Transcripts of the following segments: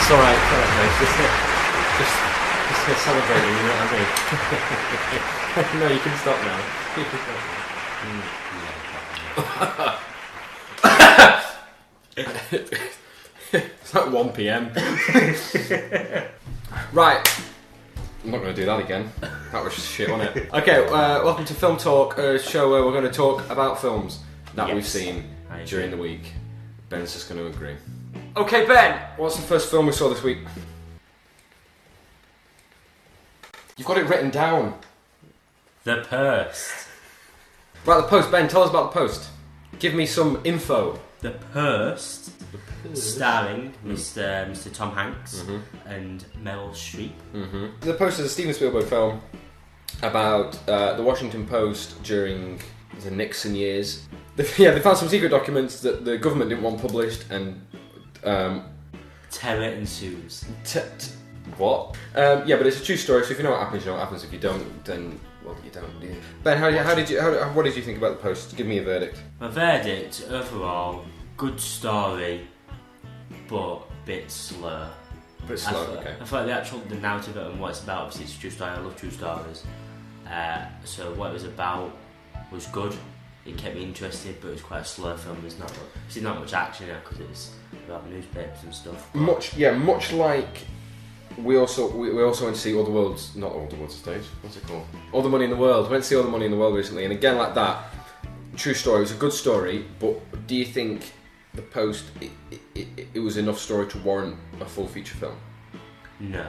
It's alright, mate. Just celebrating, you know what I mean? No, you can stop now. It's like 1 PM. Right. I'm not going to do that again. That was shit, wasn't it? Okay, welcome to Film Talk, a show where we're going to talk about films that we've seen during the week. Ben's just going to agree. Okay, Ben, what's the first film we saw this week? You've got it written down. The Post. Right, The Post. Ben, tell us about The Post. Give me some info. The Post, starring Mr. Tom Hanks and Meryl Streep. The Post is a Steven Spielberg film about the Washington Post during the Nixon years. They found some secret documents that the government didn't want published, and terror ensues. What? But it's a true story. So if you know what happens, you know what happens. If you don't, then well, you don't. Do you? Ben, what did you think about The Post? Give me a verdict. My verdict overall: good story, but a bit slow. Bit slow. Okay. I feel like the narrative and what it's about. Obviously, it's a true story. I love true stories. So what it was about was good. It kept me interested, but it was quite a slow film. There's not much action in it because it's about newspapers and stuff. Much like we also went to see All the World's Stage. What's it called? All the Money in the World. We went to see All the Money in the World recently, and again like that, true story. It was a good story, but do you think The Post it was enough story to warrant a full feature film? No.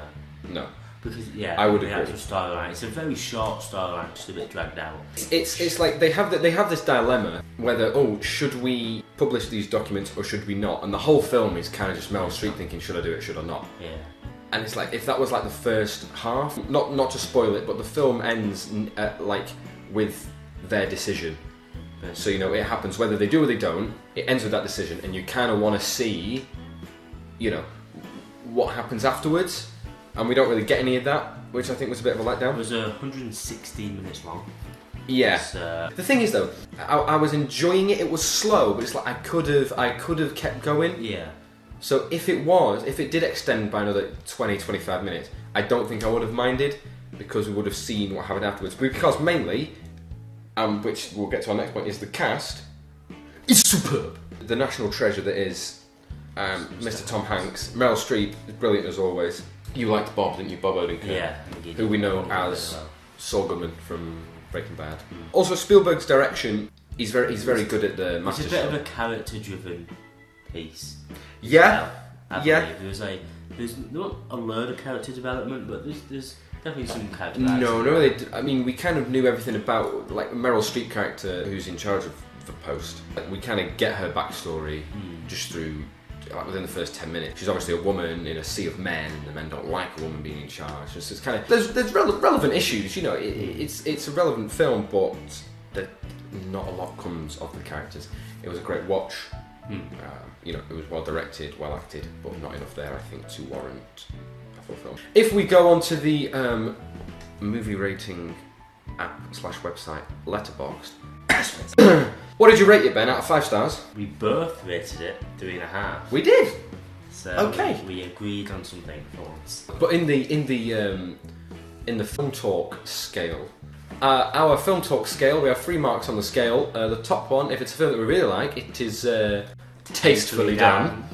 Because I would agree. Actual storyline. It's a very short storyline, just a bit dragged out. It's like they have this dilemma whether should we publish these documents or should we not? And the whole film is kind of just Meryl Streep thinking, should I do it, should I not? Yeah. And it's like if that was like the first half, not to spoil it, but the film ends like with their decision. So it happens whether they do or they don't. It ends with that decision, and you kind of want to see, what happens afterwards. And we don't really get any of that, which I think was a bit of a letdown. It was 116 minutes long. Yeah. The thing is, though, I was enjoying it. It was slow, but it's like I could have kept going. Yeah. So if it did extend by another 20-25 minutes, I don't think I would have minded, because we would have seen what happened afterwards. Because mainly, which we'll get to our next point, is the cast is superb. The national treasure that is Mr. Tom Hanks. Meryl Streep is brilliant as always. You liked Bob, didn't you? Bob Odenkirk. Yeah. Who we know as Saul Goodman from Breaking Bad. Also, Spielberg's direction, he's very good at the master It's a bit shot. of a character-driven piece. Yeah. I believe. There's not a load of character development, but there's definitely some character development. No, we kind of knew everything about, like, Meryl Streep character who's in charge of The Post. Like, we kind of get her backstory just through, like, within the first 10 minutes. She's obviously a woman in a sea of men, and the men don't like a woman being in charge. So it's kind of there's relevant issues. It's a relevant film, but not a lot comes of the characters. It was a great watch. It was well directed, well acted, but not enough there, I think, to warrant a full film. If we go onto the movie rating app/website Letterboxd, what did you rate it, Ben? Out of 5 stars? We both rated it 3.5. We did. So okay. We agreed on something for once. But in the film talk scale, our film talk scale, we have 3 marks on the scale. The top one, if it's a film that we really like, it is tastefully done.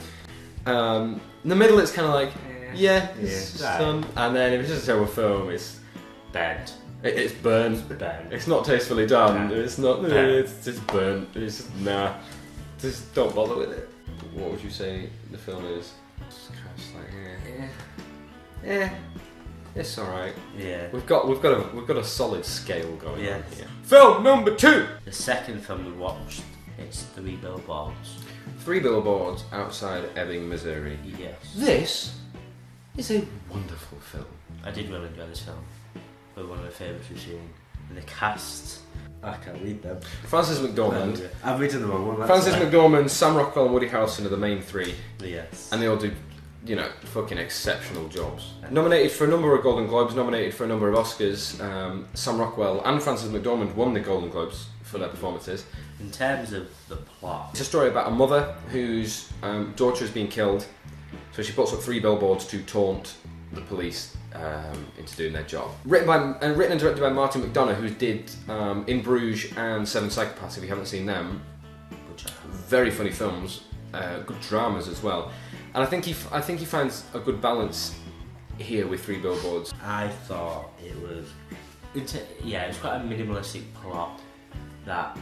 In the middle, it's kind of like it's done. And then if it's just a terrible film, it's bad. It's burnt. It's not tastefully done. It's not. It's just burnt. It's just Just don't bother with it. What would you say the film is? It's kind of like it's all right. Yeah. We've got a solid scale going on here. Film number 2. The second film we watched. It's 3 Billboards. 3 Billboards Outside Ebbing, Missouri. Yes. This is a wonderful film. I did really enjoy this film. Probably one of my favourites we've seen. And the cast, I can't read them. Frances McDormand. I'm reading the wrong one. Frances McDormand, Sam Rockwell and Woody Harrelson are the main 3. Yes. And they all do, fucking exceptional jobs. Nominated for a number of Golden Globes, nominated for a number of Oscars. Sam Rockwell and Frances McDormand won the Golden Globes for their performances. In terms of the plot, it's a story about a mother whose daughter has been killed. So she puts up 3 billboards to taunt the police into doing their job. Written and directed by Martin McDonagh, who did In Bruges and Seven Psychopaths. If you haven't seen them, very funny films, good dramas as well. And I think he finds a good balance here with 3 billboards. I thought it was quite a minimalistic plot. That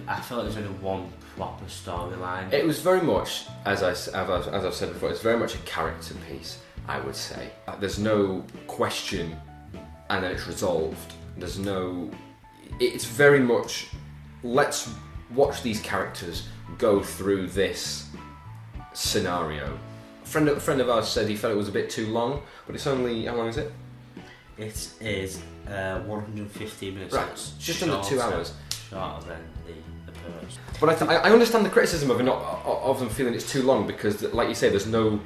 I felt there was only one proper storyline. It was very much, as I've said before, it's very much a character piece, I would say. There's no question and then it's resolved. It's very much, let's watch these characters go through this scenario. A friend of ours said he felt it was a bit too long, but it's only, how long is it? It is 115 minutes. Right, it's just under 2 hours. Shorter than the Purge. But I understand the criticism of them feeling it's too long because, like you say, there's no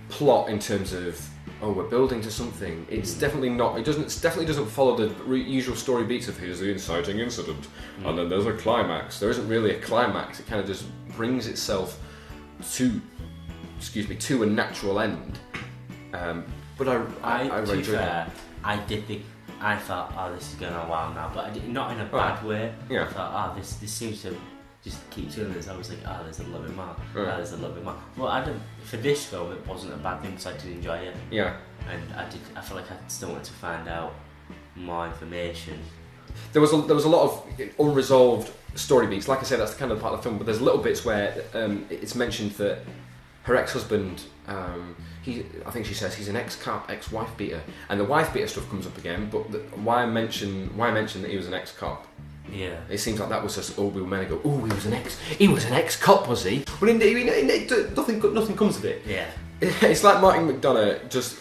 plot in terms of, we're building to something. It's definitely not. It definitely doesn't follow the usual story beats of here's the inciting incident and then there's a climax. There isn't really a climax. It kind of just brings itself to a natural end. But I really enjoyed it. I thought, this is going on a while now, but not in a bad way. Yeah. I thought, this seems to just keep doing this. I was like, there's a little bit more. There's a little bit more. Well, for this film, it wasn't a bad thing because I did enjoy it. Yeah. And I feel like I still wanted to find out more information. There was a lot of unresolved story beats. Like I said, that's the kind of part of the film. But there's little bits where it's mentioned that her ex-husband, I think she says he's an ex-cop, ex-wife beater, and the wife beater stuff comes up again. But why mention that he was an ex-cop? Yeah, it seems like that was just we were meant to go. He was an ex-cop, was he? But nothing comes of it. Yeah, it's like Martin McDonagh just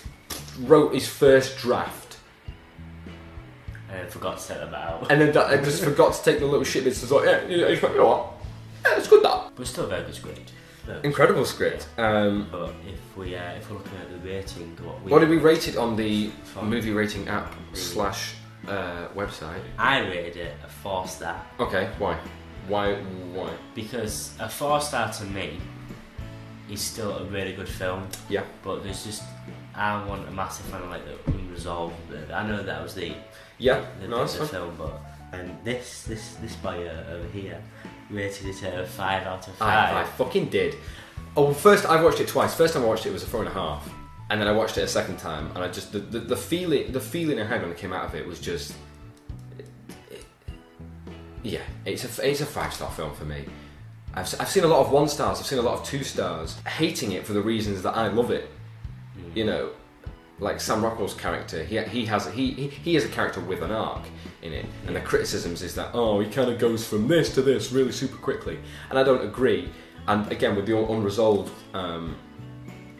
wrote his first draft and forgot to set them out, and then just forgot to take the little shit bits. It's like, you know what? Yeah, it's good that. But still, very good script. Incredible script. But if we're looking at the rating, what did we rate it on the movie rating app / website? I rated it a 4-star. Okay, why? Why? Because a 4-star to me is still a really good film. Yeah. But I want a massive fan of like the unresolved bit. I know that was the film, but and this boy over here rated it a 5 out of 5. I fucking did. Oh, well, first I watched it twice. First time I watched it was a 4.5, and then I watched it a second time, and I just the feeling I had when I came out of it was just, it's a 5-star film for me. I've seen a lot of 1 stars. I've seen a lot of 2 stars. Hating it for the reasons that I love it. You know, like Sam Rockwell's character, he has a character with an arc in it, and the criticisms is that he kind of goes from this to this really super quickly, and I don't agree. And again, with the unresolved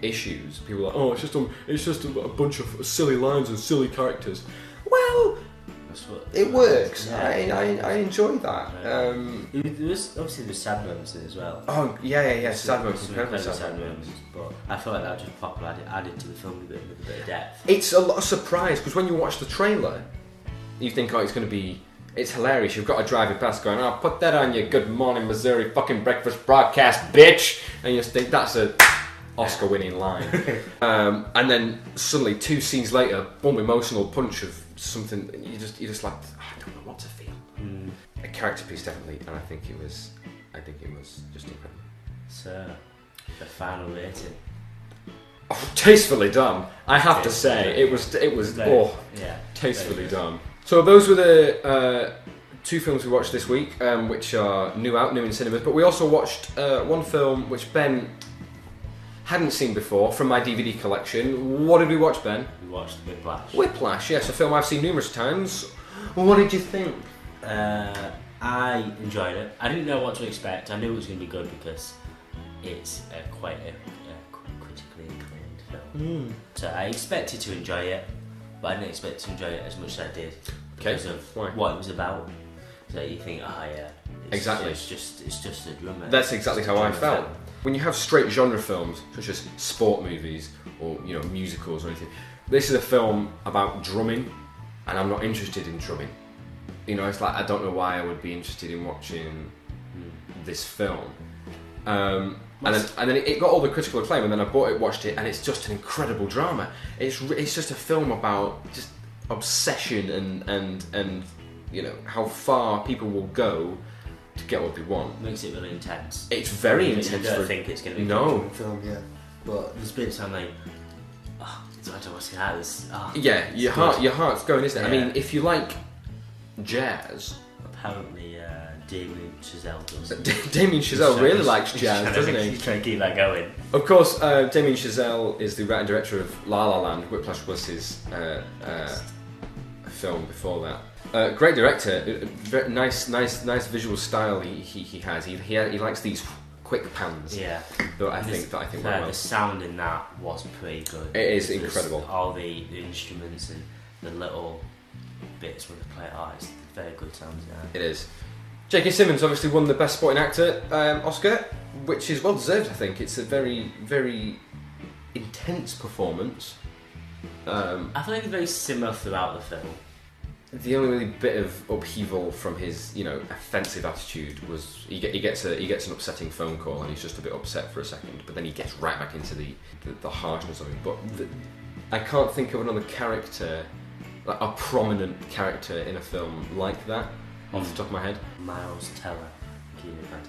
issues, people are like, it's just a bunch of silly lines and silly characters. Well, it works. Yeah. I enjoy that. There's obviously the sad moments in it as well. Oh yeah. Sad moments, incredibly sad moments. But I feel like that just properly added to the film with a bit of depth. It's a lot of surprise because when you watch the trailer, you think, it's hilarious. You've got a driver past going, put that on your Good Morning Missouri fucking breakfast broadcast, bitch, and you just think that's a Oscar-winning line. And then suddenly 2 scenes later, boom, emotional punch of something. You just like, I don't know what to feel. A character piece, definitely, and I think it was just incredible. So, the final rating. Tastefully done. I have to say, it was tastefully done. So those were the 2 films we watched this week, which are new in cinemas. But we also watched one film which Ben hadn't seen before from my DVD collection. What did we watch, Ben? We watched Whiplash. Whiplash, yes, a film I've seen numerous times. What did you think? I enjoyed it. I didn't know what to expect. I knew it was going to be good because it's quite a critically acclaimed film. So I expected to enjoy it, but I didn't expect to enjoy it as much as I did because of what it was about. So you think, exactly. It's just a drummer. That's exactly how I felt. When you have straight genre films, such as sport movies or musicals or anything, this is a film about drumming, and I'm not interested in drumming. It's like I don't know why I would be interested in watching this film. And then it got all the critical acclaim, and then I bought it, watched it, and it's just an incredible drama. It's just a film about just obsession and you know how far people will go to get what they want. Makes it really intense. It's very intense. You don't think it's going to be no a film, yeah. But there's bits I'm like, oh, I don't want to see that. Yeah, your heart's going, isn't it? Yeah. I mean, if you like jazz, apparently Damien Chazelle does. Damien Chazelle really likes jazz, doesn't he? He's trying to keep that going. Of course, Damien Chazelle is the writer and director of La La Land. Whiplash was his film before that. Great director, nice visual style he has. He likes these quick pans. Yeah, I think went well. The sound in that was pretty good. It is incredible. All the instruments and the little bits when they play it. It's very good sound design. It is. J.K. Simmons obviously won the Best Supporting Actor Oscar, which is well deserved. I think it's a very, very intense performance. I feel like it's very similar throughout the film. The only really bit of upheaval from his, offensive attitude was he gets an upsetting phone call and he's just a bit upset for a second, but then he gets right back into the harshness of it. But I can't think of another character, like a prominent character in a film like that, off the top of my head. Miles Teller.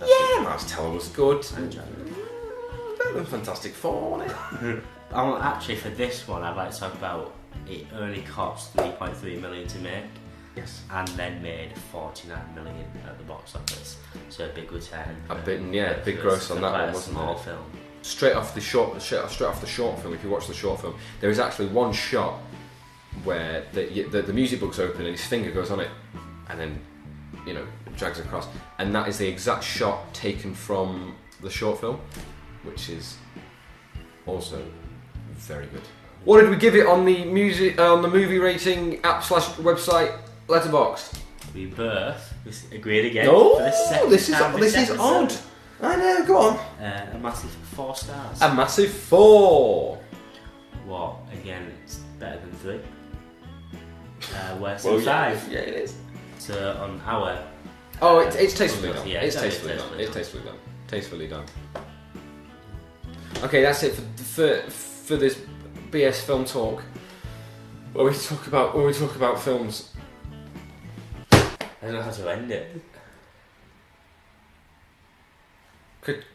Yeah, Miles Teller was good. Better than Fantastic Four, wasn't it? Actually, for this one, I'd like to talk about. It only cost $3.3 million to make, yes, and then made $49 million at the box office. So a big return. Big gross on that one, wasn't small it? Film. Straight off the short film. If you watch the short film, there is actually one shot where the music book's open and his finger goes on it, and then drags across, and that is the exact shot taken from the short film, which is also very good. What did we give it on the movie rating app / website Letterboxd? Rebirth. We agreed again. Oh, for the second this is episode. odd. I know. Go on. A massive 4 stars. A massive 4. What? Again, it's better than 3. Worse than 5. Yeah, it is. So on our. It's tastefully done. Yeah, it's tastefully done. It's tastefully done. Tastefully done. Okay, that's it for this BS film talk. Where we talk about films. I don't know how to end it. Could.